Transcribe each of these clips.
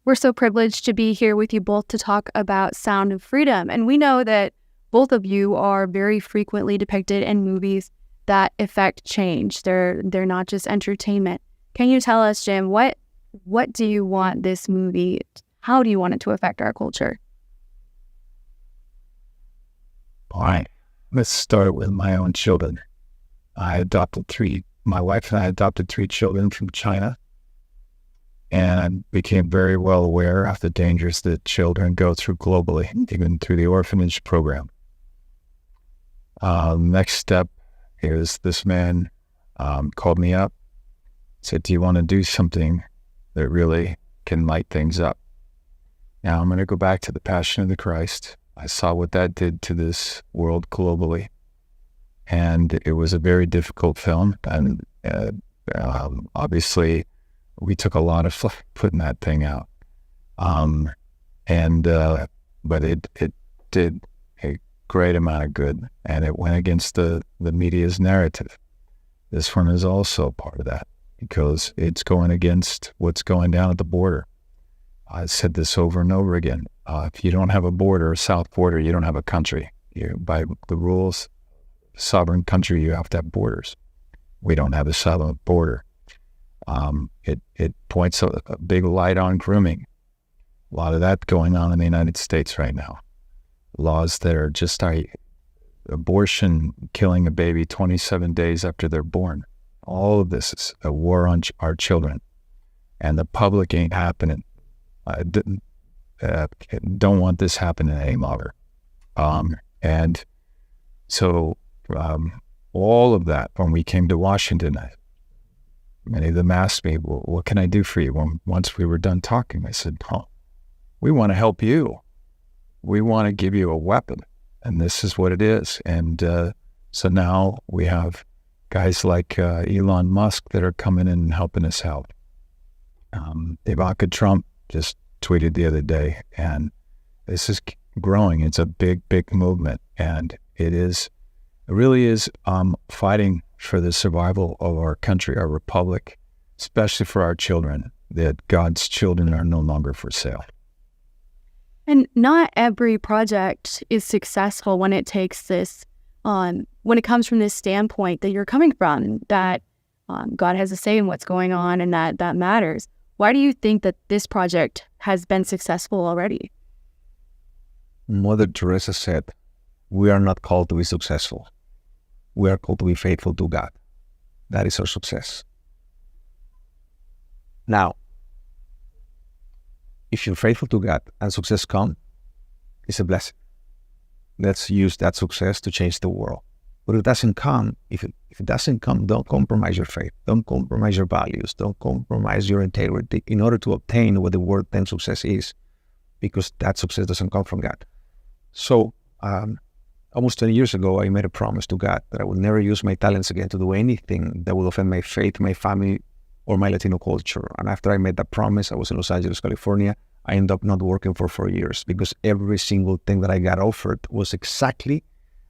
We're so privileged to be here with you both to talk about Sound of Freedom. And we know that both of you are very frequently depicted in movies that affect change. They're not just entertainment. Can you tell us, Jim, what do you want this movie, how do you want it to affect our culture? All right, let's start with my own children. My wife and I adopted 3 children from China, and I became very well aware of the dangers that children go through globally, even through the orphanage program. Next step is this man called me up, said, do you want to do something that really can light things up? Now I'm going to go back to the Passion of the Christ. I saw what that did to this world globally. And it was a very difficult film. And obviously, we took a lot of flack putting that thing out. But it did a great amount of good. And it went against the media's narrative. This one is also part of that, because it's going against what's going down at the border. I've said this over and over again. If you don't have a border, a south border, you don't have a country. By the rules, sovereign country, you have to have borders. We don't have a southern border. It points a big light on grooming. A lot of that going on in the United States right now. Laws that are just abortion, killing a baby 27 days after they're born. All of this is a war on our children. And the public ain't happening. I don't want this happening any longer. And so all of that, when we came to Washington, many of them asked me, well, what can I do for you? Once we were done talking, I said, we want to help you. We want to give you a weapon. And this is what it is. And so now we have guys like Elon Musk that are coming in and helping us out. Ivanka Trump just tweeted the other day, and this is growing. It's a big, big movement, and it really is fighting for the survival of our country, our republic, especially for our children, that God's children are no longer for sale. And not every project is successful when it takes this, when it comes from this standpoint that you're coming from, that God has a say in what's going on and that matters. Why do you think that this project has been successful already? Mother Teresa said, we are not called to be successful. We are called to be faithful to God. That is our success. Now, if you're faithful to God and success comes, it's a blessing. Let's use that success to change the world. But if it doesn't come, if it doesn't come, don't compromise your faith. Don't compromise your values. Don't compromise your integrity in order to obtain what the word then success is, because that success doesn't come from God. So almost 20 years ago, I made a promise to God that I would never use my talents again to do anything that would offend my faith, my family, or my Latino culture. And after I made that promise, I was in Los Angeles, California. I ended up not working for 4 years because every single thing that I got offered was exactly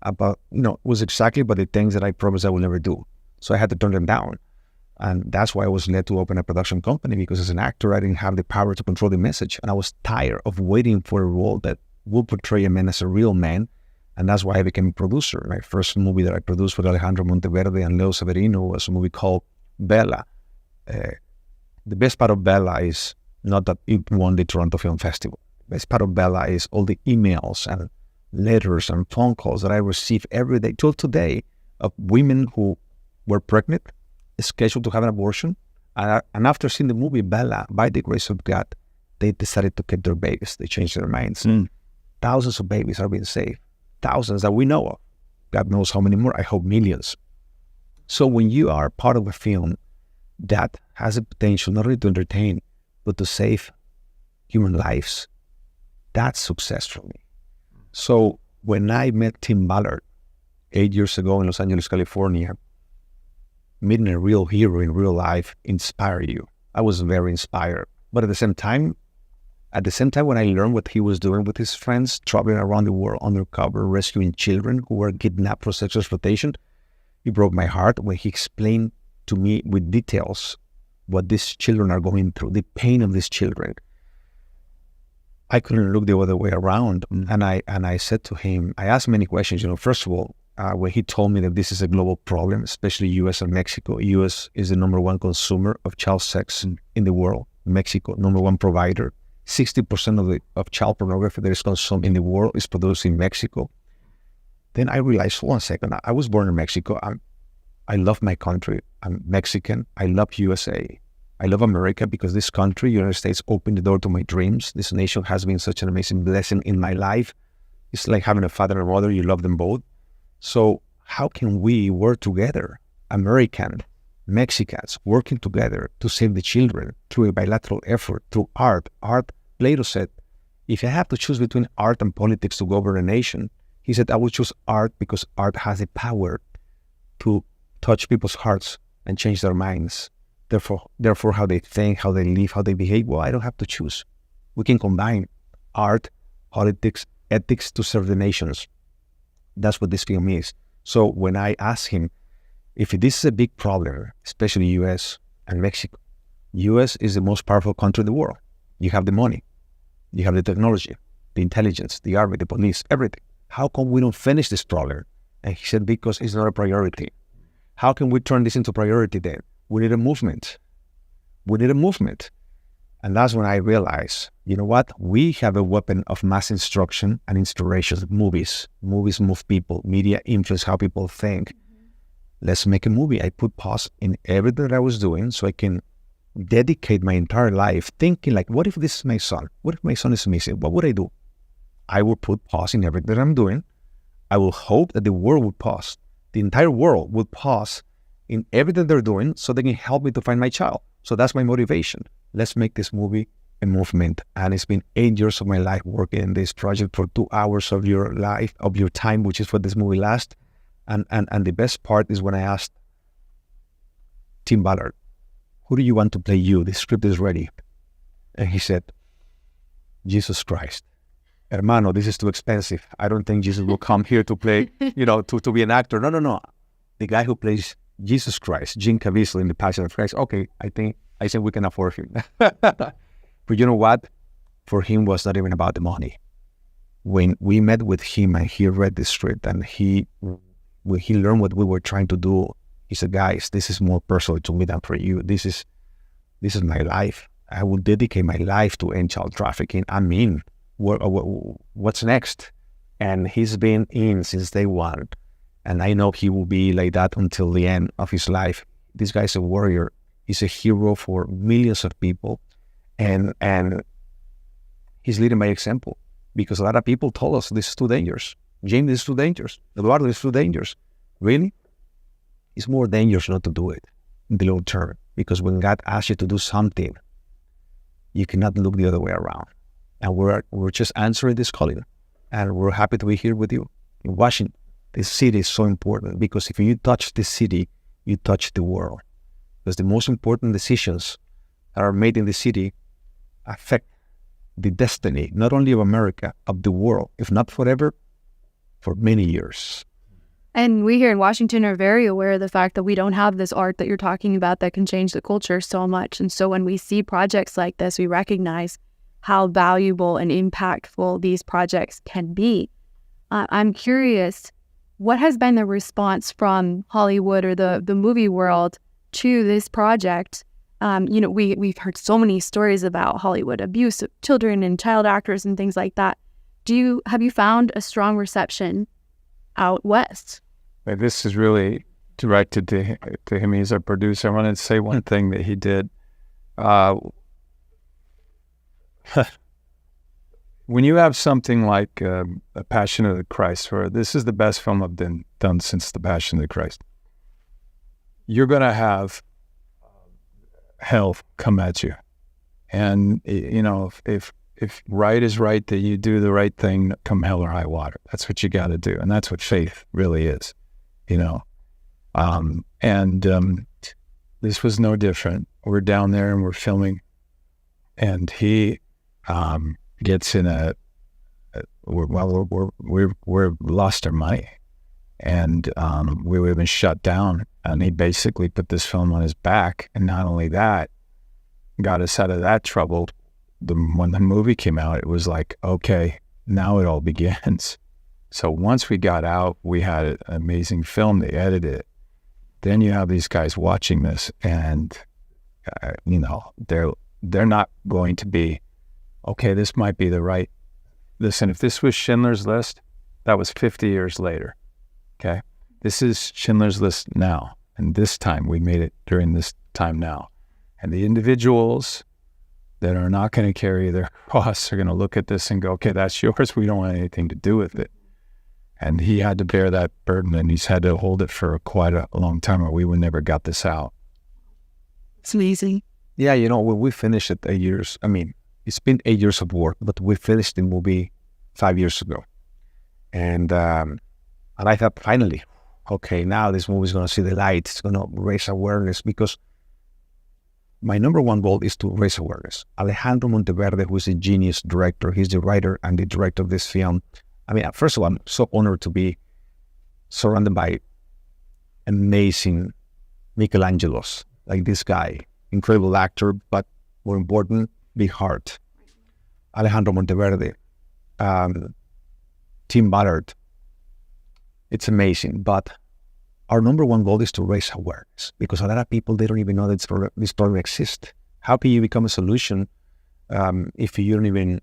about the things that I promised I would never do. So I had to turn them down. And that's why I was led to open a production company, because as an actor, I didn't have the power to control the message. And I was tired of waiting for a role that would portray a man as a real man. And that's why I became a producer. My first movie that I produced with Alejandro Monteverde and Leo Severino was a movie called Bella. The best part of Bella is not that it won the Toronto Film Festival. The best part of Bella is all the emails and letters and phone calls that I receive every day till today of women who were pregnant, scheduled to have an abortion, and after seeing the movie Bella, by the grace of God, they decided to keep their babies. They changed their minds. Thousands of babies are being saved. Thousands that we know of. God knows how many more. I hope millions. So when you are part of a film that has the potential not only to entertain, but to save human lives, that's success for me. So when I met Tim Ballard 8 years ago in Los Angeles, California, meeting a real hero in real life inspired you. I was very inspired. But at the same time, when I learned what he was doing with his friends, traveling around the world undercover, rescuing children who were kidnapped for sexual exploitation, it broke my heart when he explained to me with details what these children are going through, the pain of these children. I couldn't look the other way around. And I said to him, I asked many questions. First of all, when he told me that this is a global problem, especially U.S. and Mexico. U.S. is the number one consumer of child sex in the world. Mexico, number one provider. 60% of child pornography that is consumed in the world is produced in Mexico. Then I realized, hold on a second, I was born in Mexico. I love my country. I'm Mexican. I love USA. I love America because this country, United States, opened the door to my dreams. This nation has been such an amazing blessing in my life. It's like having a father and a mother. You love them both. So how can we work together, American, Mexicans, working together to save the children through a bilateral effort, through art? Art, Plato said, if I have to choose between art and politics to govern a nation, he said, I will choose art because art has the power to touch people's hearts and change their minds. Therefore, how they think, how they live, how they behave, well, I don't have to choose. We can combine art, politics, ethics to serve the nations. That's what this film is. So when I asked him, if this is a big problem, especially U.S. and Mexico, U.S. is the most powerful country in the world. You have the money, you have the technology, the intelligence, the army, the police, everything. How come we don't finish this problem? And he said, because it's not a priority. How can we turn this into priority then? We need a movement. We need a movement. And that's when I realized, you know what? We have a weapon of mass instruction and inspiration. Movies. Movies move people. Media influence how people think. Let's make a movie. I put pause in everything that I was doing so I can dedicate my entire life thinking like, what if this is my son? What if my son is missing? What would I do? I will put pause in everything that I'm doing. I will hope that the world will pause. The entire world will pause in everything they're doing so they can help me to find my child. So that's my motivation. Let's make this movie a movement. And it's been 8 years of my life working in this project for 2 hours of your life, of your time, which is what this movie lasts. And the best part is when I asked Tim Ballard, who do you want to play you? The script is ready. And he said, Jesus Christ. Hermano, this is too expensive. I don't think Jesus will come here to play, to be an actor. No. The guy who plays Jesus Christ, Jim Caviezel in The Passion of Christ. Okay, I think we can afford him. But you know what? For him was not even about the money. When we met with him and he read the script and when he learned what we were trying to do, he said, guys, this is more personal to me than for you. This is my life. I will dedicate my life to end child trafficking. I mean, what's next? And he's been in since day one. And I know he will be like that until the end of his life. This guy's a warrior. He's a hero for millions of people. And he's leading by example. Because a lot of people told us this is too dangerous. James, this is too dangerous. Eduardo, this is too dangerous. Really? It's more dangerous not to do it in the long term. Because when God asks you to do something, you cannot look the other way around. And we're just answering this calling. And we're happy to be here with you in Washington. This city is so important because if you touch this city, you touch the world. Because the most important decisions that are made in the city affect the destiny, not only of America, of the world, if not forever, for many years. And we here in Washington are very aware of the fact that we don't have this art that you're talking about that can change the culture so much. And so when we see projects like this, we recognize how valuable and impactful these projects can be. I'm curious, what has been the response from Hollywood or the movie world to this project? We've heard so many stories about Hollywood abuse of children and child actors and things like that. Have you found a strong reception out west? This is really directed to him. He's our producer. I wanted to say one thing that he did. When you have something like A Passion of the Christ, where this is the best film I've done since The Passion of the Christ, you're going to have hell come at you. And, if right is right, that you do the right thing, come hell or high water. That's what you got to do. And that's what faith really is, this was no different. We're down there and we're filming, and he gets in we're lost our money, and we would have been shut down, and he basically put this film on his back, and not only that, got us out of that trouble. when the movie came out, it was like, okay, now it all begins. So once we got out, we had an amazing film. They edited it. Then you have these guys watching this, and they're not going to be, okay, this might be the right. Listen, if this was Schindler's List, that was 50 years later. Okay, this is Schindler's List now, and this time we made it during this time now, and the individuals that are not going to carry their cross are going to look at this and go, okay, that's yours. We don't want anything to do with it. And he had to bear that burden, and he's had to hold it for quite a long time, or we would never got this out. It's amazing. Yeah, when we finished it 8 years, it's been 8 years of work, but we finished the movie 5 years ago. And I thought, finally, okay, now this movie is going to see the light. It's going to raise awareness, because my number one goal is to raise awareness. Alejandro Monteverde, who is a genius director, he's the writer and the director of this film. First of all, I'm so honored to be surrounded by amazing Michelangelos, like this guy, incredible actor, but more important, big heart. Alejandro Monteverde, Tim Ballard. It's amazing, but our number one goal is to raise awareness, because a lot of people, they don't even know that this problem exists. How can you become a solution if you don't even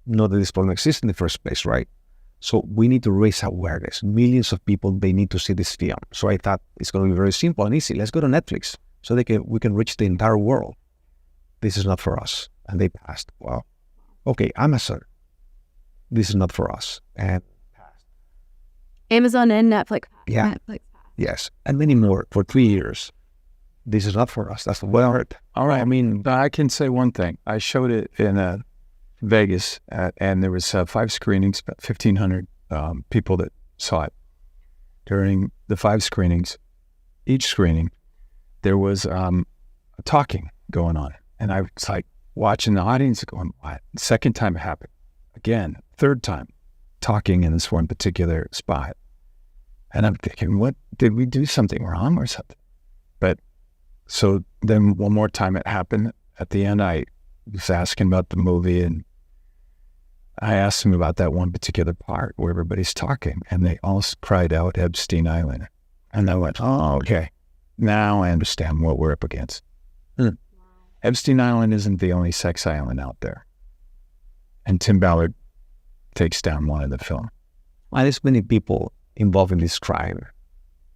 know that this problem exists in the first place, right? So we need to raise awareness. Millions of people, they need to see this film. So I thought it's going to be very simple and easy. Let's go to Netflix so we can reach the entire world. This is not for us. And they passed. Well, okay, Amazon. This is not for us. And passed. Amazon and Netflix. Yeah. Netflix. Yes. And many more for 3 years. This is not for us. That's what I heard. All right. I can say one thing. I showed it in Vegas, and there was 5 screenings, about 1,500 people that saw it. During the 5 screenings, each screening, there was talking going on. And I was like watching the audience going, what? Second time it happened. Again, third time, talking in this one particular spot. And I'm thinking, what, did we do something wrong or something? But so then one more time it happened. At the end, I was asking about the movie, and I asked them about that one particular part where everybody's talking, and they all cried out Epstein Island. And I went, oh, okay. Now I understand what we're up against. Wow. Epstein Island isn't the only sex island out there. And Tim Ballard takes down one in the film. Well, there's many people involved in this crime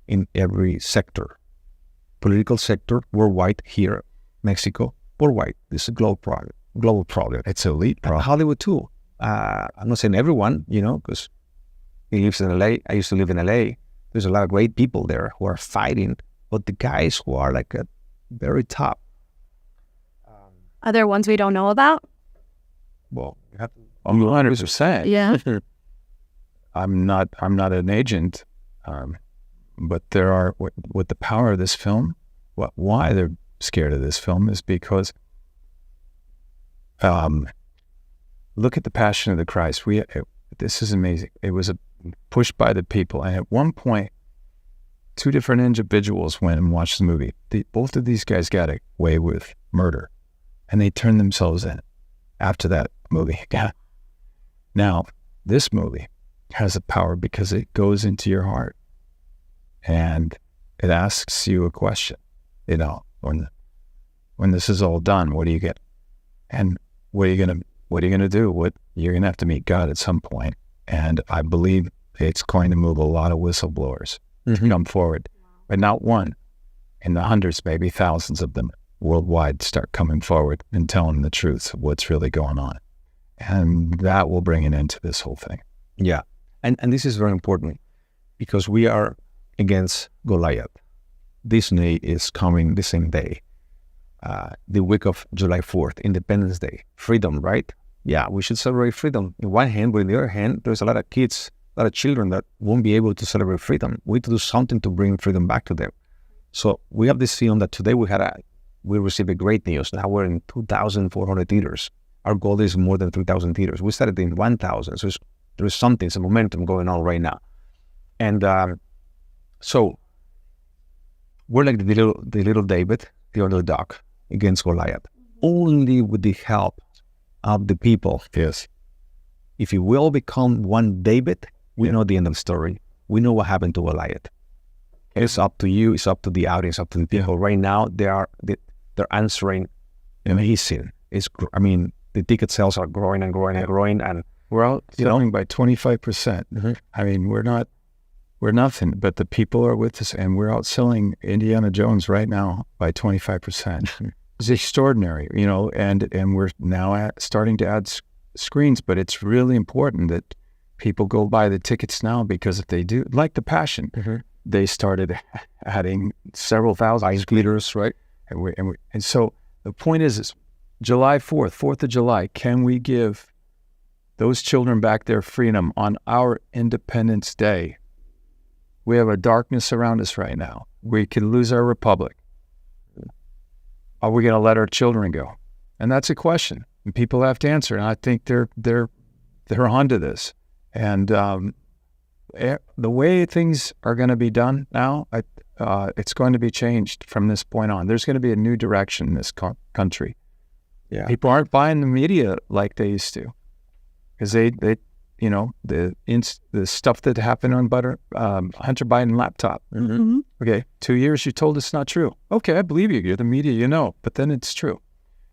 in every sector. Political sector, worldwide, here, Mexico, worldwide. This is a global problem. It's an elite problem. Hollywood too. I'm not saying everyone, because he lives in LA. I used to live in LA. There's a lot of great people there who are fighting, but the guys who are like at very top. Are there ones we don't know about? Well, you have to. 100%. Yeah. I'm not an agent, but there are, with the power of this film, why they're scared of this film is because look at the Passion of the Christ. This is amazing. It was pushed by the people, and at one point, 2 different individuals went and watched the movie. Both of these guys got away with murder, and they turned themselves in after that movie. Now, this movie has a power because it goes into your heart, and it asks you a question. When this is all done, what do you get? And what are you gonna do? You're gonna have to meet God at some point, and I believe it's going to move a lot of whistleblowers to come forward, but not one. In the hundreds, maybe thousands of them worldwide start coming forward and telling the truth of what's really going on, and that will bring an end to this whole thing. Yeah, and this is very important because we are against Goliath. Disney is coming the same day. The week of July 4th, Independence Day, freedom, right? Yeah, we should celebrate freedom in one hand, but in the other hand, there's a lot of kids, a lot of children that won't be able to celebrate freedom. We need to do something to bring freedom back to them. So we have this film that today we received a great news. Now we're in 2,400 theaters. Our goal is more than 3,000 theaters. We started in 1,000, so there's something, some momentum going on right now. And so we're like the little David, the underdog, against Goliath. Only with the help of the people. Yes. If you will become one David, we know the end of the story. We know what happened to Goliath. It's up to you. It's up to the audience. Up to the people. Right now, they're answering amazing. The ticket sales are growing and growing and growing, and we're outselling by 25%. Mm-hmm. I mean, we're nothing, but the people are with us, and we're outselling Indiana Jones right now by 25%. It's extraordinary, and we're now starting to add screens, but it's really important that people go buy the tickets now, because if they do, like The Passion, they started adding several thousand leaders, right? And so the point is July 4th, 4th of July, can we give those children back their freedom on our Independence Day? We have a darkness around us right now. We could lose our republic. Are we going to let our children go? And that's a question, and people have to answer. And I think they're onto this. And the way things are going to be done now, it's going to be changed from this point on. There's going to be a new direction in this country. Yeah, people aren't buying the media like they used to, because they the stuff that happened on Hunter Biden laptop. Mm-hmm. Okay, 2 years you told us not true. Okay, I believe you. You're the media, but then it's true.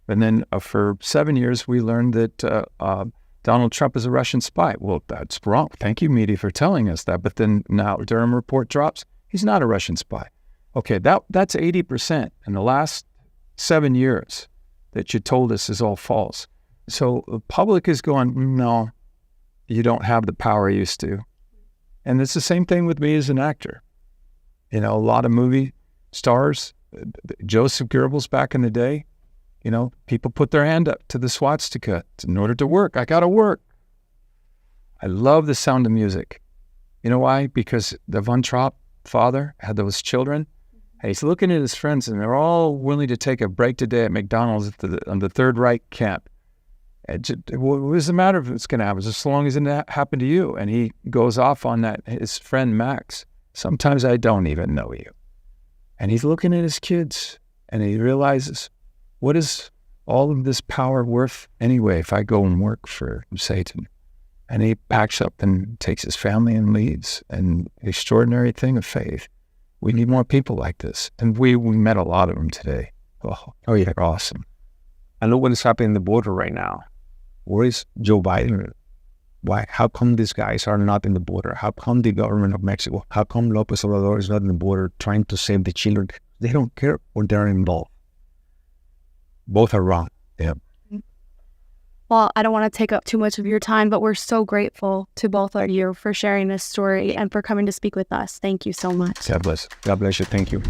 And then for 7 years we learned that Donald Trump is a Russian spy. Well, that's wrong. Thank you, media, for telling us that. But then now Durham report drops. He's not a Russian spy. Okay, that's 80% in the last 7 years that you told us is all false. So the public is going, no, you don't have the power you used to. And it's the same thing with me as an actor. A lot of movie stars, Joseph Goebbels back in the day, people put their hand up to the swastika in order to work. I got to work. I love the sound of music. You know why? Because the Von Trapp father had those children, and he's looking at his friends, and they're all willing to take a break today at McDonald's on the Third Reich camp. What does it matter if it's going to happen, as long as it happened to you? And he goes off on that, his friend Max. Sometimes I don't even know you. And he's looking at his kids, and he realizes, what is all of this power worth anyway if I go and work for Satan? And he packs up and takes his family and leaves. An extraordinary thing of faith. We need more people like this. And we met a lot of them today. Oh yeah, they're awesome. And look what is happening in the border right now. Where is Joe Biden? Why? How come these guys are not in the border? How come the government of Mexico? How come López Obrador is not in the border trying to save the children? They don't care or they're involved. Both are wrong. Yeah. Well, I don't want to take up too much of your time, but we're so grateful to both of you for sharing this story and for coming to speak with us. Thank you so much. God bless. God bless you. Thank you.